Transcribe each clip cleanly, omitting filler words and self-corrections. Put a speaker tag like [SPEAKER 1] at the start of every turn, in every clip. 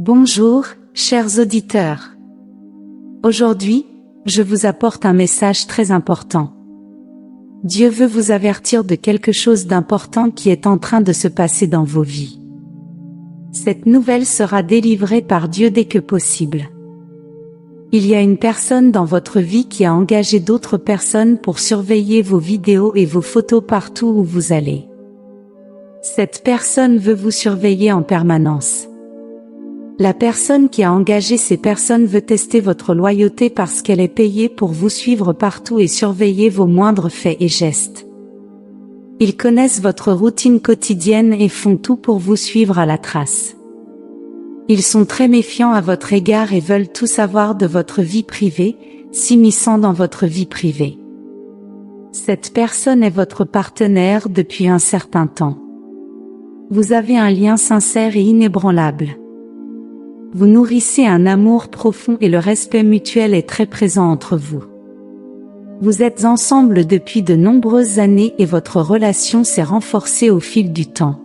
[SPEAKER 1] Bonjour, chers auditeurs. Aujourd'hui, je vous apporte un message très important. Dieu veut vous avertir de quelque chose d'important qui est en train de se passer dans vos vies. Cette nouvelle sera délivrée par Dieu dès que possible. Il y a une personne dans votre vie qui a engagé d'autres personnes pour surveiller vos vidéos et vos photos partout où vous allez. Cette personne veut vous surveiller en permanence. La personne qui a engagé ces personnes veut tester votre loyauté parce qu'elle est payée pour vous suivre partout et surveiller vos moindres faits et gestes. Ils connaissent votre routine quotidienne et font tout pour vous suivre à la trace. Ils sont très méfiants à votre égard et veulent tout savoir de votre vie privée, s'immisçant dans votre vie privée. Cette personne est votre partenaire depuis un certain temps. Vous avez un lien sincère et inébranlable. Vous nourrissez un amour profond et le respect mutuel est très présent entre vous. Vous êtes ensemble depuis de nombreuses années et votre relation s'est renforcée au fil du temps.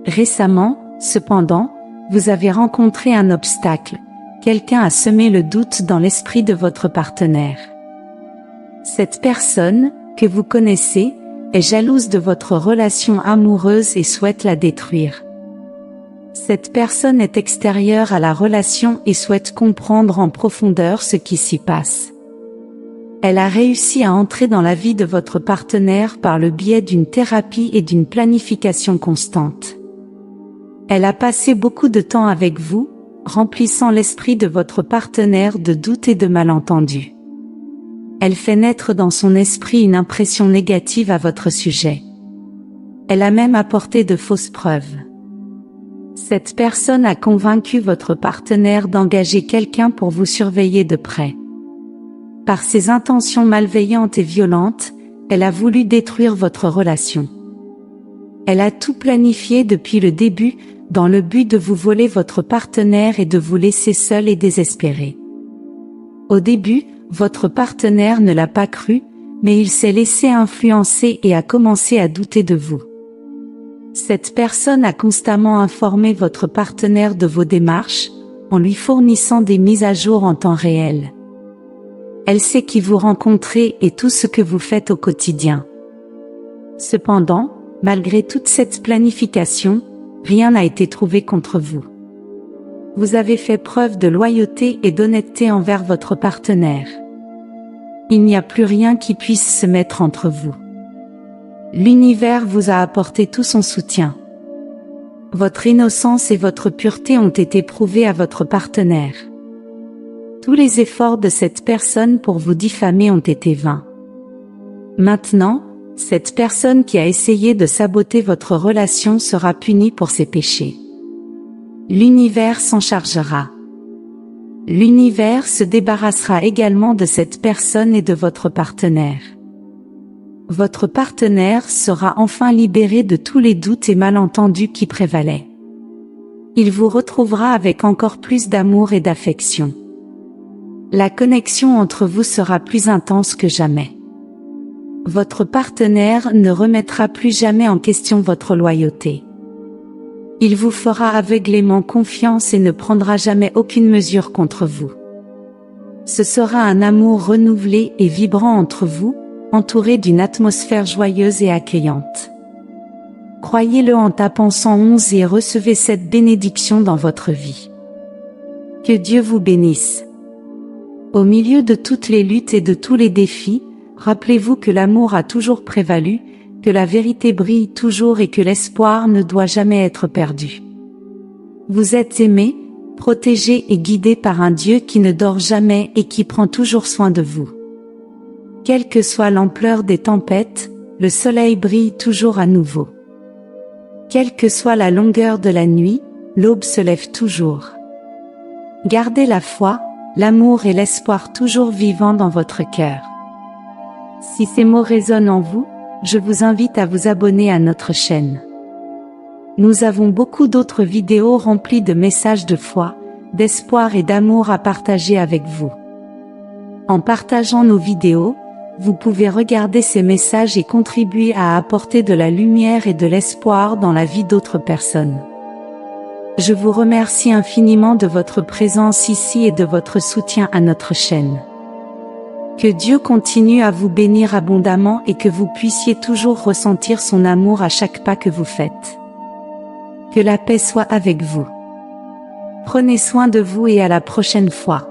[SPEAKER 1] Récemment, cependant, vous avez rencontré un obstacle. Quelqu'un a semé le doute dans l'esprit de votre partenaire. Cette personne, que vous connaissez, est jalouse de votre relation amoureuse et souhaite la détruire. Cette personne est extérieure à la relation et souhaite comprendre en profondeur ce qui s'y passe. Elle a réussi à entrer dans la vie de votre partenaire par le biais d'une thérapie et d'une planification constante. Elle a passé beaucoup de temps avec vous, remplissant l'esprit de votre partenaire de doutes et de malentendus. Elle fait naître dans son esprit une impression négative à votre sujet. Elle a même apporté de fausses preuves. Cette personne a convaincu votre partenaire d'engager quelqu'un pour vous surveiller de près. Par ses intentions malveillantes et violentes, elle a voulu détruire votre relation. Elle a tout planifié depuis le début, dans le but de vous voler votre partenaire et de vous laisser seul et désespéré. Au début, votre partenaire ne l'a pas cru, mais il s'est laissé influencer et a commencé à douter de vous. Cette personne a constamment informé votre partenaire de vos démarches, en lui fournissant des mises à jour en temps réel. Elle sait qui vous rencontrez et tout ce que vous faites au quotidien. Cependant, malgré toute cette planification, rien n'a été trouvé contre vous. Vous avez fait preuve de loyauté et d'honnêteté envers votre partenaire. Il n'y a plus rien qui puisse se mettre entre vous. L'univers vous a apporté tout son soutien. Votre innocence et votre pureté ont été prouvées à votre partenaire. Tous les efforts de cette personne pour vous diffamer ont été vains. Maintenant, cette personne qui a essayé de saboter votre relation sera punie pour ses péchés. L'univers s'en chargera. L'univers se débarrassera également de cette personne et de votre partenaire. Votre partenaire sera enfin libéré de tous les doutes et malentendus qui prévalaient. Il vous retrouvera avec encore plus d'amour et d'affection. La connexion entre vous sera plus intense que jamais. Votre partenaire ne remettra plus jamais en question votre loyauté. Il vous fera aveuglément confiance et ne prendra jamais aucune mesure contre vous. Ce sera un amour renouvelé et vibrant entre vous, entouré d'une atmosphère joyeuse et accueillante. Croyez-le en tapant 111 et recevez cette bénédiction dans votre vie. Que Dieu vous bénisse. Au milieu de toutes les luttes et de tous les défis, rappelez-vous que l'amour a toujours prévalu, que la vérité brille toujours et que l'espoir ne doit jamais être perdu. Vous êtes aimé, protégé et guidé par un Dieu qui ne dort jamais et qui prend toujours soin de vous. Quelle que soit l'ampleur des tempêtes, le soleil brille toujours à nouveau. Quelle que soit la longueur de la nuit, l'aube se lève toujours. Gardez la foi, l'amour et l'espoir toujours vivants dans votre cœur. Si ces mots résonnent en vous, je vous invite à vous abonner à notre chaîne. Nous avons beaucoup d'autres vidéos remplies de messages de foi, d'espoir et d'amour à partager avec vous. En partageant nos vidéos, vous pouvez regarder ces messages et contribuer à apporter de la lumière et de l'espoir dans la vie d'autres personnes. Je vous remercie infiniment de votre présence ici et de votre soutien à notre chaîne. Que Dieu continue à vous bénir abondamment et que vous puissiez toujours ressentir son amour à chaque pas que vous faites. Que la paix soit avec vous. Prenez soin de vous et à la prochaine fois.